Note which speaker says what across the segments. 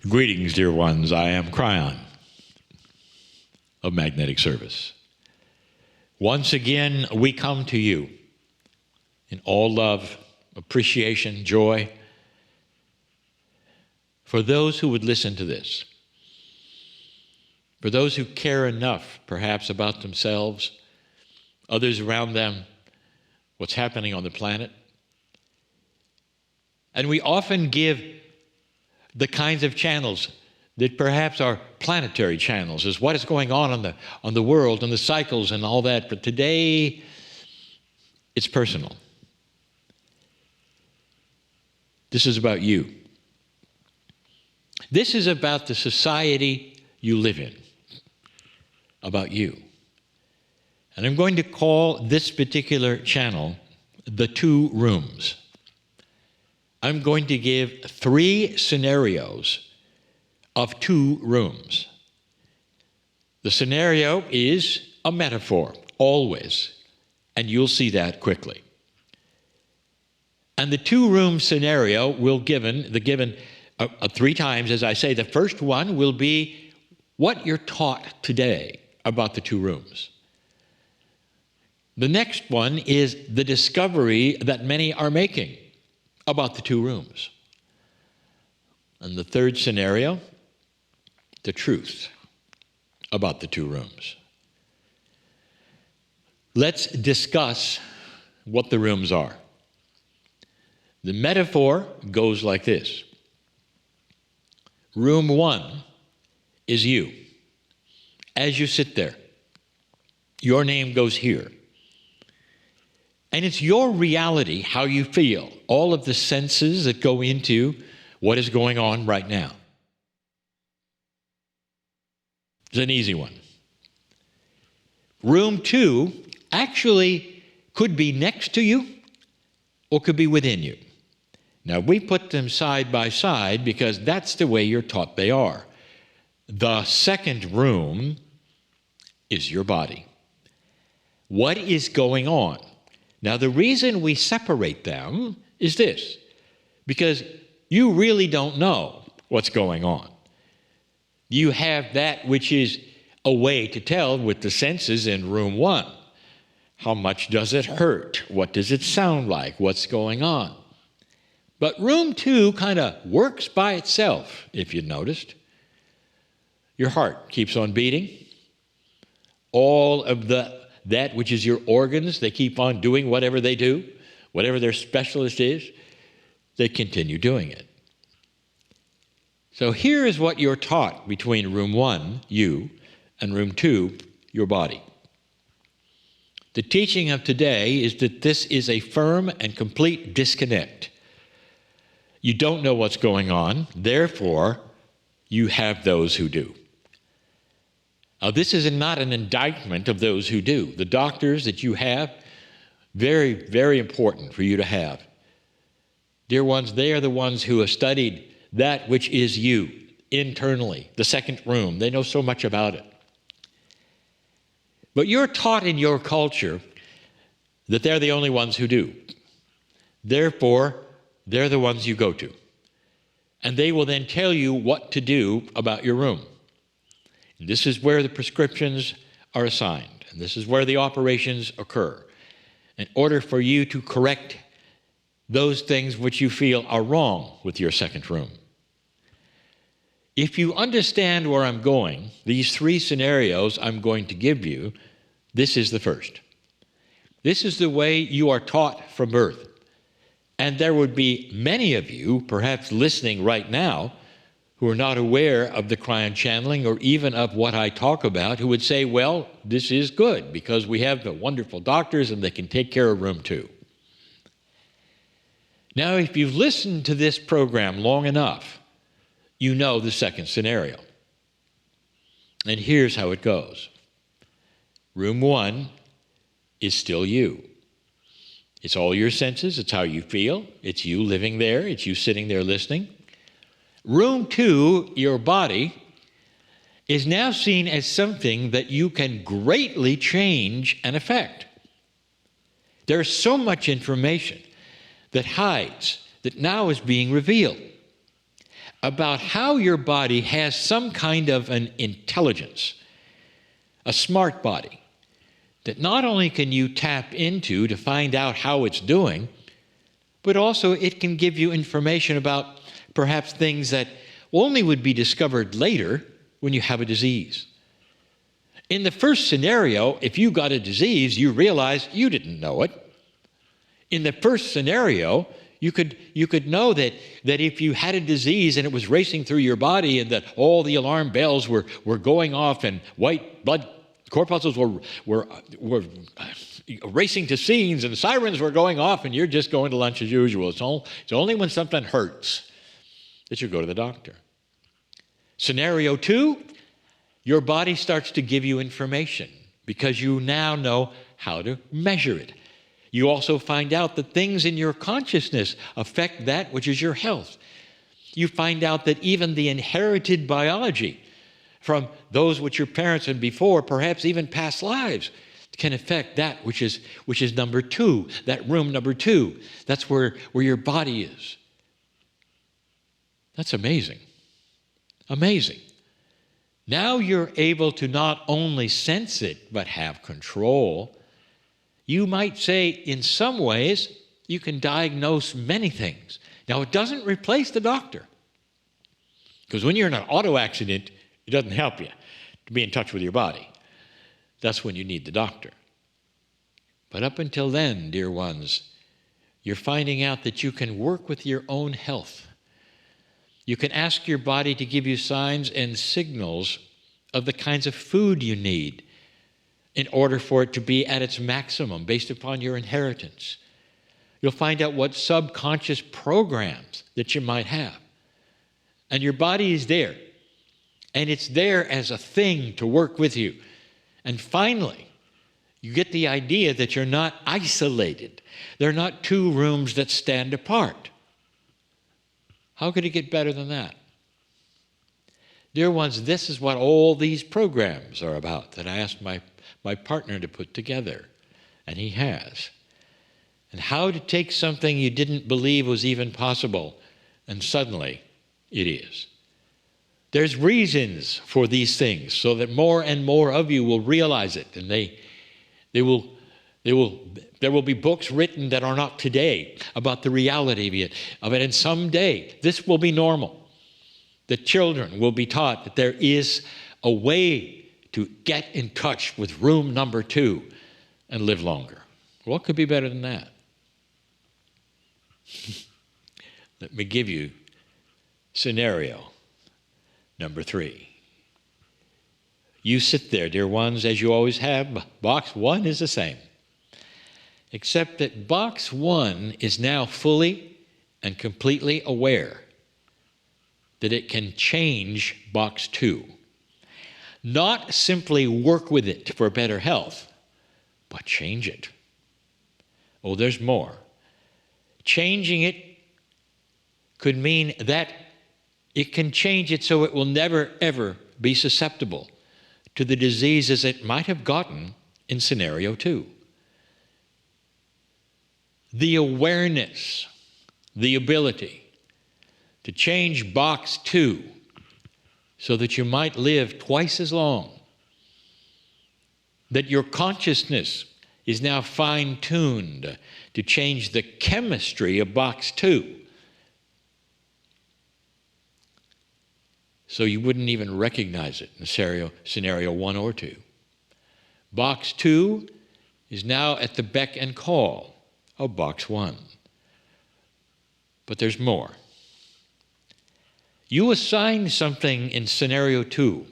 Speaker 1: Greetings, dear ones. I am Kryon of Magnetic Service. Once again, we come to you in all love, appreciation, joy, for those who would listen to this, for those who care enough, perhaps, about themselves, others around them, what's happening on the planet. And we often give the kinds of channels that perhaps are planetary channels, is what is going on the world and the cycles and all that. But today, it's personal. This is about you. This is about the society you live in, about you. And I'm going to call this particular channel the two rooms. I'm going to give 3 scenarios of 2 rooms. The scenario is a metaphor, always, and you'll see that quickly. And the 2-room scenario will given 3 times, as I say. The first one will be what you're taught today about the 2 rooms. The next one is the discovery that many are making about the 2 rooms. And the third scenario, the truth about the 2 rooms. Let's discuss what the rooms are. The metaphor goes like this. Room 1 is you. As you sit there, your name goes here. And it's your reality, how you feel, all of the senses that go into what is going on right now. It's an easy one. Room 2 actually could be next to you or could be within you. Now, we put them side by side because that's the way you're taught they are. The second room is your body. What is going on? Now, the reason we separate them is this, because you really don't know what's going on. You have that which is a way to tell with the senses in room 1. How much does it hurt? What does it sound like? What's going on? But room 2 kind of works by itself, if you noticed. Your heart keeps on beating. All of that which is your organs, they keep on doing whatever they do, whatever their specialist is, they continue doing it. So here is what you're taught between room 1, you, and room 2, your body. The teaching of today is that this is a firm and complete disconnect. You don't know what's going on, therefore, you have those who do. Now, this is not an indictment of those who do. The doctors that you have, very, very important for you to have. Dear ones, they are the ones who have studied that which is you internally, the second room. They know so much about it. But you're taught in your culture that they're the only ones who do. Therefore, they're the ones you go to. And they will then tell you what to do about your room. And this is where the prescriptions are assigned. And this is where the operations occur. In order for you to correct those things which you feel are wrong with your second room. If you understand where I'm going, these 3 scenarios I'm going to give you, this is the first. This is the way you are taught from birth. And there would be many of you, perhaps listening right now, who are not aware of the Kryon channeling or even of what I talk about, who would say, well, this is good because we have the wonderful doctors and they can take care of room 2. Now, if you've listened to this program long enough, you know the second scenario. And here's how it goes. Room 1 is still you. It's all your senses. It's how you feel. It's you living there. It's you sitting there listening. Room 2, your body, is now seen as something that you can greatly change and affect. There's so much information that hides, that now is being revealed. about how your body has some kind of an intelligence, a smart body, that not only can you tap into to find out how it's doing, but also it can give you information about perhaps things that only would be discovered later when you have a disease. In the first scenario, if you got a disease, you realized you didn't know it. In the first scenario, you could know that if you had a disease and it was racing through your body and that all the alarm bells were going off and white blood corpuscles were racing to scenes and sirens were going off and you're just going to lunch as usual. It's only when something hurts that you go to the doctor. Scenario 2, your body starts to give you information because you now know how to measure it. You also find out that things in your consciousness affect that which is your health. You find out that even the inherited biology from those which your parents and before, perhaps even past lives, can affect that which is number 2, that room number 2. That's where your body is. That's amazing. Amazing. Now you're able to not only sense it, but have control. You might say, in some ways, you can diagnose many things. Now, it doesn't replace the doctor. Because when you're in an auto accident, it doesn't help you to be in touch with your body. That's when you need the doctor. But up until then, dear ones, you're finding out that you can work with your own health. You can ask your body to give you signs and signals of the kinds of food you need in order for it to be at its maximum based upon your inheritance. You'll find out what subconscious programs that you might have. And your body is there. And it's there as a thing to work with you. And finally, you get the idea that you're not isolated. They're not two rooms that stand apart. How could it get better than that? Dear ones, this is what all these programs are about that I asked my partner to put together, and he has. And how to take something you didn't believe was even possible, and suddenly it is. There's reasons for these things so that more and more of you will realize it, and there will be books written that are not today about the reality of it, and someday this will be normal. The children will be taught that there is a way to get in touch with room number 2 and live longer. What could be better than that? Let me give you scenario number 3. You sit there, dear ones, as you always have. Box 1 is the same. Except that box 1 is now fully and completely aware that it can change box 2. Not simply work with it for better health, but change it. Oh, there's more. Changing it could mean that it can change it so it will never, ever be susceptible to the diseases it might have gotten in scenario 2. The awareness, the ability to change box 2 so that you might live twice as long, that your consciousness is now fine-tuned to change the chemistry of box 2 so you wouldn't even recognize it in scenario 1 or 2. Box 2 is now at the beck and call of box 1. But there's more. You assign something in scenario 2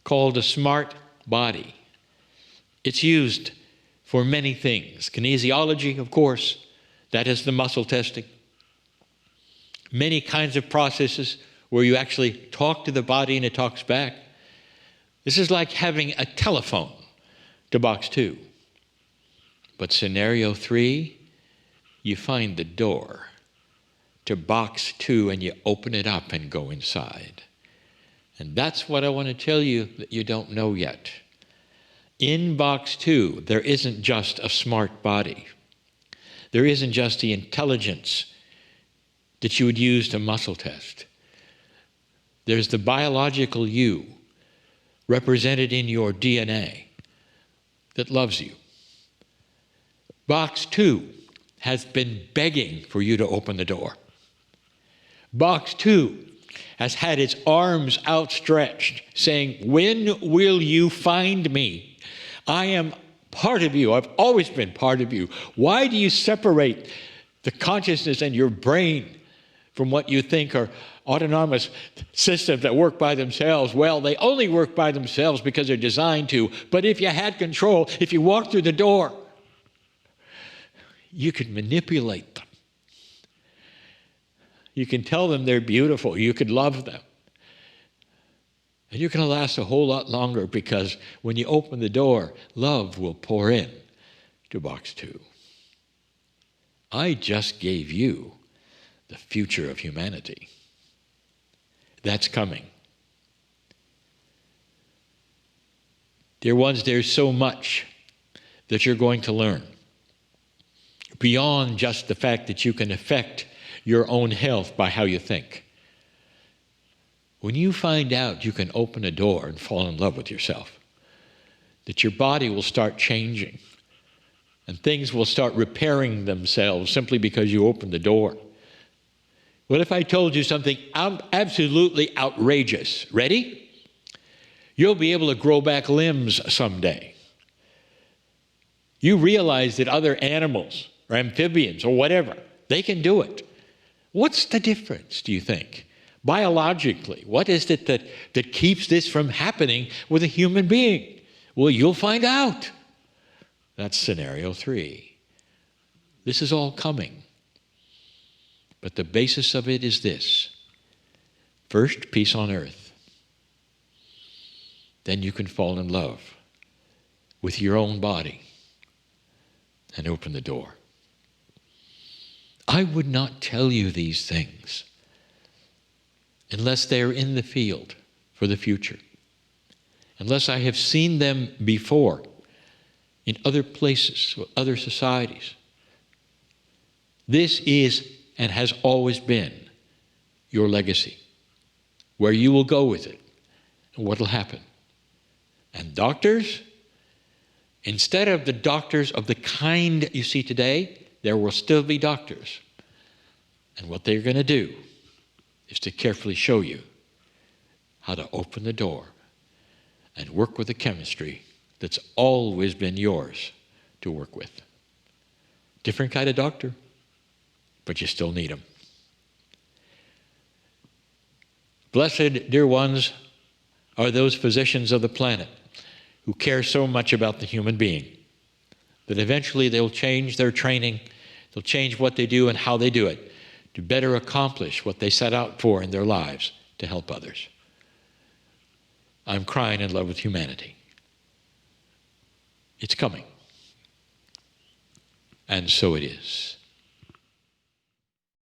Speaker 1: called a smart body. It's used for many things. Kinesiology, of course, that is the muscle testing. Many kinds of processes where you actually talk to the body and it talks back. This is like having a telephone to box 2. But scenario 3, you find the door to box 2 and you open it up and go inside. And that's what I want to tell you that you don't know yet. In box 2, there isn't just a smart body. There isn't just the intelligence that you would use to muscle test. There's the biological you represented in your DNA that loves you. Box 2 has been begging for you to open the door. Box 2 has had its arms outstretched, saying, when will you find me? I am part of you. I've always been part of you. Why do you separate the consciousness and your brain from what you think are autonomous systems that work by themselves? Well, they only work by themselves because they're designed to. But if you had control, if you walked through the door, you could manipulate them. You can tell them they're beautiful. You could love them. And you're going to last a whole lot longer, because when you open the door, love will pour in to box 2. I just gave you the future of humanity. That's coming. Dear ones, there's so much that you're going to learn, beyond just the fact that you can affect your own health by how you think. When you find out you can open a door and fall in love with yourself, that your body will start changing and things will start repairing themselves simply because you opened the door. What if I told you something absolutely outrageous? Ready? You'll be able to grow back limbs someday. You realize that other animals or amphibians or whatever, they can do it. What's the difference, do you think? Biologically, what is it that keeps this from happening with a human being? Well, you'll find out. That's scenario 3. This is all coming. But the basis of it is this. First, peace on earth. Then you can fall in love with your own body and open the door. I would not tell you these things unless they're in the field for the future, unless I have seen them before in other places, other societies. This is and has always been your legacy, where you will go with it and what will happen. And doctors, instead of the doctors of the kind you see today, there will still be doctors. And what they're going to do is to carefully show you how to open the door and work with the chemistry that's always been yours to work with. Different kind of doctor, but you still need them. Blessed, dear ones, are those physicians of the planet who care so much about the human being that eventually they'll change their training, they'll change what they do and how they do it to better accomplish what they set out for in their lives, to help others. I'm crying in love with humanity. It's coming. And so it is.